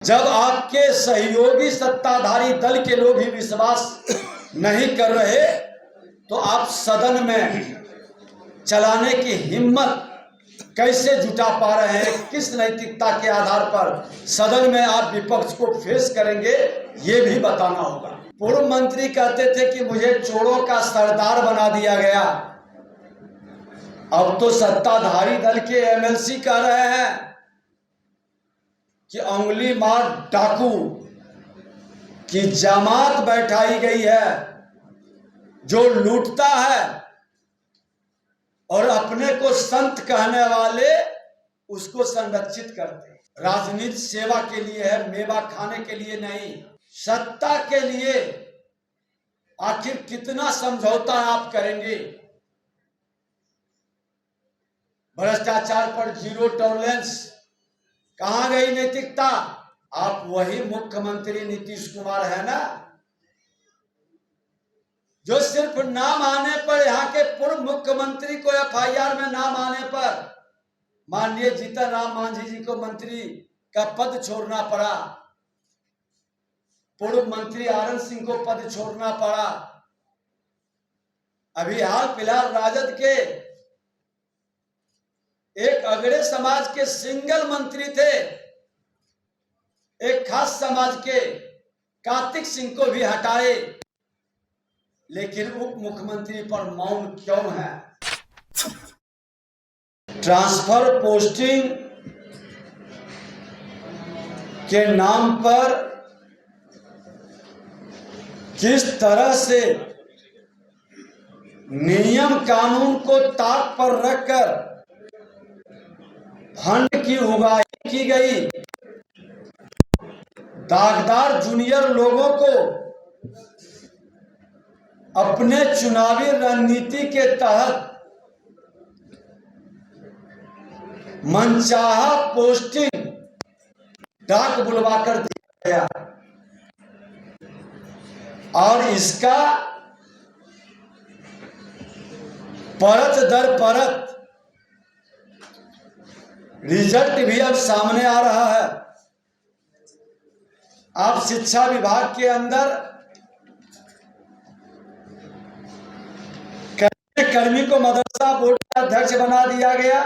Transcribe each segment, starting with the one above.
जब आपके सहयोगी सत्ताधारी दल के लोग ही विश्वास नहीं कर रहे तो आप सदन में चलाने की हिम्मत कैसे जुटा पा रहे हैं? किस नैतिकता के आधार पर सदन में आप विपक्ष को फेस करेंगे, ये भी बताना होगा। पूर्व मंत्री कहते थे कि मुझे चोरों का सरदार बना दिया गया। अब तो सत्ताधारी दल के एमएलसी कह रहे हैं कि अंगुली मार डाकू की जमात बैठाई गई है, जो लूटता है और अपने को संत कहने वाले उसको संरक्षित करते हैं। राजनीति सेवा के लिए है, मेवा खाने के लिए नहीं। सत्ता के लिए आखिर कितना समझौता आप करेंगे? भ्रष्टाचार पर जीरो टॉलरेंस, कहां गई नैतिकता? आप वही मुख्यमंत्री नीतीश कुमार है ना, जो सिर्फ नाम आने पर, यहाँ के पूर्व मुख्यमंत्री को एफआईआर में नाम आने पर माननीय जीतन राम मांझी जी को मंत्री का पद छोड़ना पड़ा, पूर्व मंत्री आरन सिंह को पद छोड़ना पड़ा। अभी हाल फिलहाल राजद के एक अगड़े समाज के सिंगल मंत्री थे, एक खास समाज के कार्तिक सिंह को भी हटाए, लेकिन उप मुख्यमंत्री पर मौन क्यों है? ट्रांसफर पोस्टिंग के नाम पर किस तरह से नियम कानून को ताक पर रखकर फंड की उगाही की गई, दागदार जूनियर लोगों को अपने चुनावी रणनीति के तहत मनचाहा पोस्टिंग डाक बुलवाकर दिया गया और इसका परत दर परत रिजल्ट भी अब सामने आ रहा है। आप शिक्षा विभाग के अंदर कर्मी को मदरसा बोर्ड का अध्यक्ष बना दिया गया,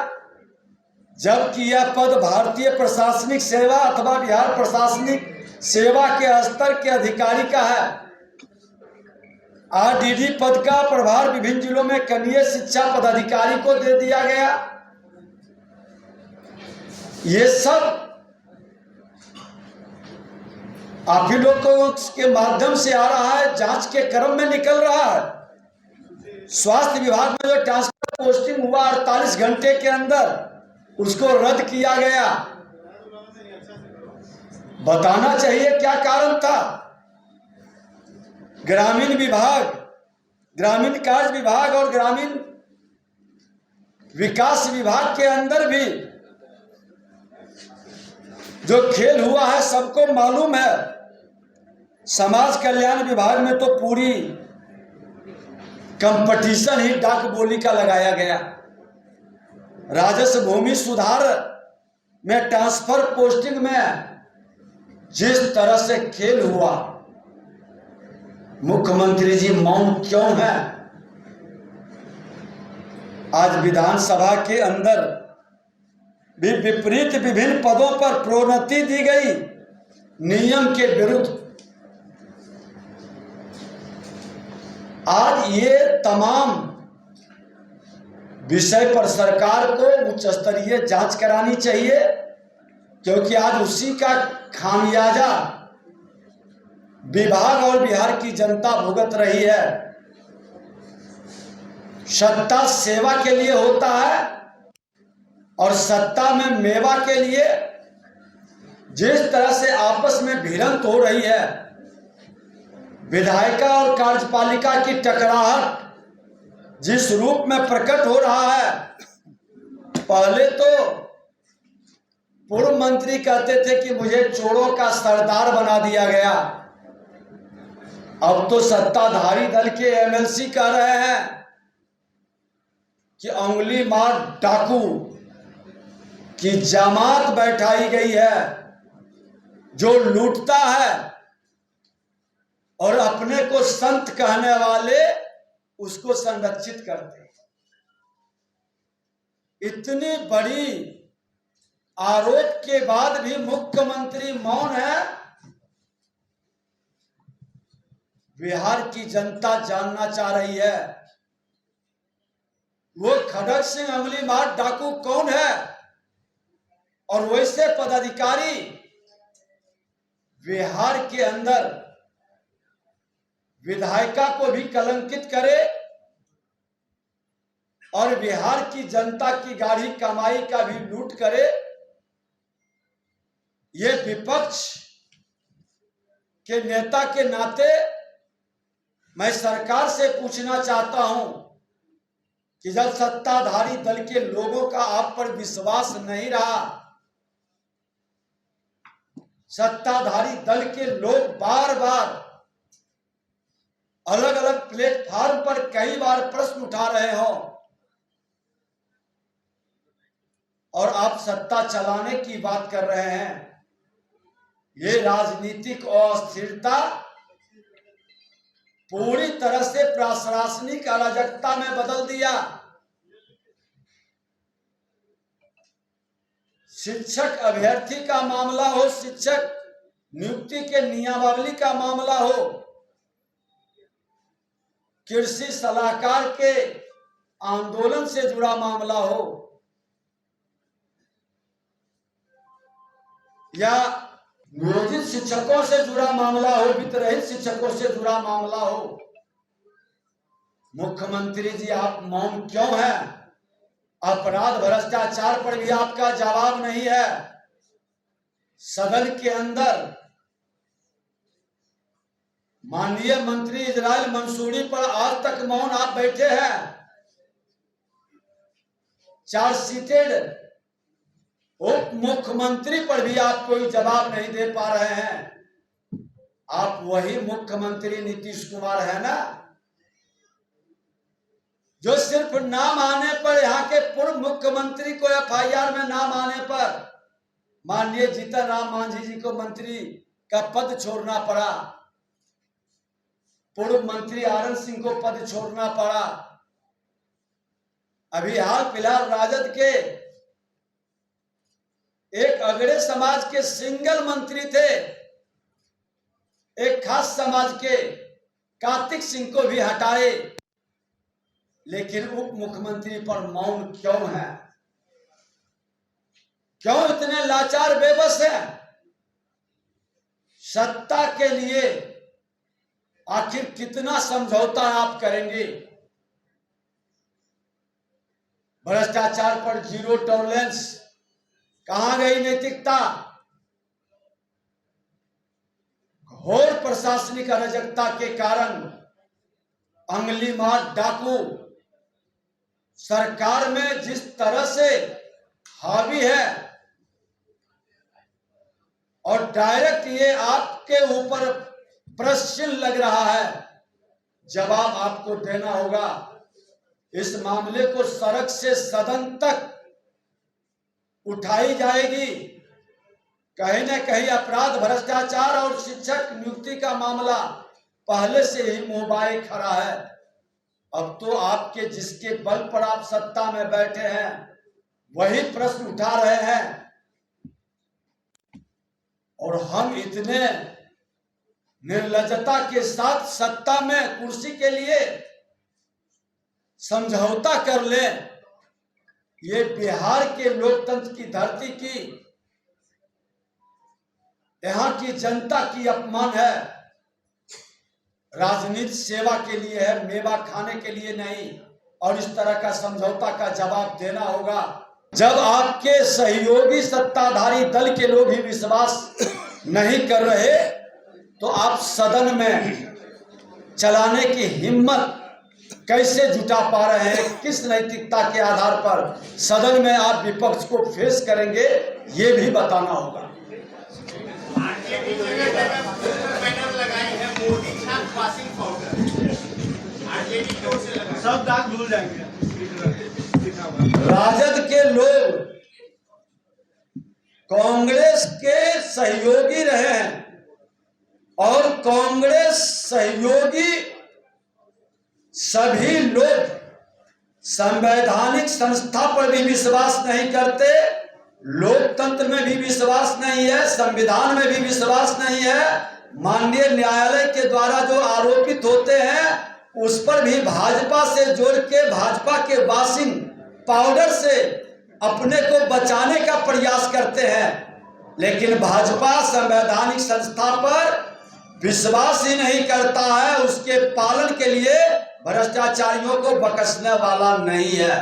जबकि यह पद भारतीय प्रशासनिक सेवा अथवा बिहार प्रशासनिक सेवा के स्तर के अधिकारी का है। आरडीडी पद का प्रभार विभिन्न जिलों में कनीय शिक्षा पदाधिकारी को दे दिया गया। ये सब आप ही लोगों के माध्यम से आ रहा है, जांच के क्रम में निकल रहा है। स्वास्थ्य विभाग में जो ट्रांसफर पोस्टिंग हुआ 48 घंटे के अंदर, उसको रद्द किया गया। बताना चाहिए क्या कारण था। ग्रामीण विभाग, ग्रामीण कार्य विभाग और ग्रामीण विकास विभाग के अंदर भी जो खेल हुआ है सबको मालूम है। समाज कल्याण विभाग में तो पूरी कंपटीशन ही डाक बोली का लगाया गया। राजस्व भूमि सुधार में ट्रांसफर पोस्टिंग में जिस तरह से खेल हुआ, मुख्यमंत्री जी मौन क्यों है? आज विधानसभा के अंदर भी विपरीत विभिन्न पदों पर प्रोन्नति दी गई नियम के विरुद्ध। आज ये तमाम विषय पर सरकार को उच्च स्तरीय जांच करानी चाहिए, क्योंकि आज उसी का खामियाजा विभाग और बिहार की जनता भुगत रही है। सत्ता सेवा के लिए होता है और सत्ता में मेवा के लिए जिस तरह से आपस में भिड़ंत हो रही है, विधायिका और कार्यपालिका की टकराहट जिस रूप में प्रकट हो रहा है। पहले तो पूर्व मंत्री कहते थे कि मुझे चोरों का सरदार बना दिया गया। अब तो सत्ताधारी दल के एमएलसी कह रहे हैं कि अंगुली मार डाकू की जमात बैठाई गई है, जो लूटता है और अपने को संत कहने वाले उसको संरक्षित करते हैं। इतनी बड़ी आरोप के बाद भी मुख्यमंत्री मौन है। बिहार की जनता जानना चाह रही है वो खड़ग सिंह अंगुलीमार डाकू कौन है, और वैसे पदाधिकारी बिहार के अंदर विधायिका को भी कलंकित करे और बिहार की जनता की गाढ़ी कमाई का भी लूट करे। ये विपक्ष के नेता के नाते मैं सरकार से पूछना चाहता हूं कि जब सत्ताधारी दल के लोगों का आप पर विश्वास नहीं रहा, सत्ताधारी दल के लोग बार बार अलग अलग प्लेटफॉर्म पर कई बार प्रश्न उठा रहे हो और आप सत्ता चलाने की बात कर रहे हैं, ये राजनीतिक अस्थिरता पूरी तरह से प्रशासनिक अराजकता में बदल दिया। शिक्षक अभ्यर्थी का मामला हो, शिक्षक नियुक्ति के नियमावली का मामला हो, कृषि सलाहकार के आंदोलन से जुड़ा मामला हो, या नियोजित शिक्षकों से जुड़ा मामला हो, वित्तरहित शिक्षकों से जुड़ा मामला हो, मुख्यमंत्री जी आप मौन क्यों हैं? अपराध भ्रष्टाचार पर भी आपका जवाब नहीं है। सदन के अंदर माननीय मंत्री इजराइल मंसूरी पर आज तक मौन आप बैठे हैं। चार्जशीटेड उप मुख्यमंत्री पर भी आप कोई जवाब नहीं दे पा रहे हैं। आप वही मुख्यमंत्री नीतीश कुमार है ना, जो सिर्फ नाम आने पर, यहाँ के पूर्व मुख्यमंत्री को एफआईआर में नाम आने पर माननीय जीतन राम मांझी जी को मंत्री का पद छोड़ना पड़ा, पूर्व मंत्री आनंद सिंह को पद छोड़ना पड़ा। अभी हाल फिलहाल राजद के एक अगड़े समाज के सिंगल मंत्री थे, एक खास समाज के कार्तिक सिंह को भी हटाए, लेकिन उप मुख्यमंत्री पर मौन क्यों है? क्यों इतने लाचार बेबस हैं? सत्ता के लिए आखिर कितना समझौता आप करेंगे? भ्रष्टाचार पर जीरो टॉलरेंस, कहां गई नैतिकता? घोर प्रशासनिक अराजकता के कारण अंगुलीमार डाकू सरकार में जिस तरह से हावी है और डायरेक्ट ये आपके ऊपर प्रश्न लग रहा है, जवाब आपको देना होगा। इस मामले को सड़क से सदन तक उठाई जाएगी। कहीं न कहीं अपराध भ्रष्टाचार और शिक्षक नियुक्ति का मामला पहले से ही मुंहबाए खड़ा है। अब तो आपके जिसके बल पर आप सत्ता में बैठे हैं वही प्रश्न उठा रहे हैं, और हम इतने निर्लज्जता के साथ सत्ता में कुर्सी के लिए समझौता कर ले। ये बिहार के लोकतंत्र की धरती की, यहाँ की जनता की अपमान है। राजनीति सेवा के लिए है, मेवा खाने के लिए नहीं। और इस तरह का समझौता का जवाब देना होगा। जब आपके सहयोगी सत्ताधारी दल के लोग ही विश्वास नहीं कर रहे तो आप सदन में चलाने की हिम्मत कैसे जुटा पा रहे हैं? किस नैतिकता के आधार पर सदन में आप विपक्ष को फेस करेंगे, ये भी बताना होगा। सब दाग धुल जाएंगे। राजद के लोग कांग्रेस के सहयोगी रहे हैं और कांग्रेस सहयोगी सभी लोग संवैधानिक संस्था पर भी विश्वास नहीं करते, लोकतंत्र में भी विश्वास नहीं है, संविधान में भी विश्वास नहीं है। माननीय न्यायालय के द्वारा जो आरोपित होते हैं उस पर भी भाजपा से जोड़ के भाजपा के वॉशिंग पाउडर से अपने को बचाने का प्रयास करते हैं, लेकिन भाजपा संवैधानिक संस्था पर विश्वास ही नहीं करता है, उसके पालन के लिए भ्रष्टाचारियों को बख्शने वाला नहीं है।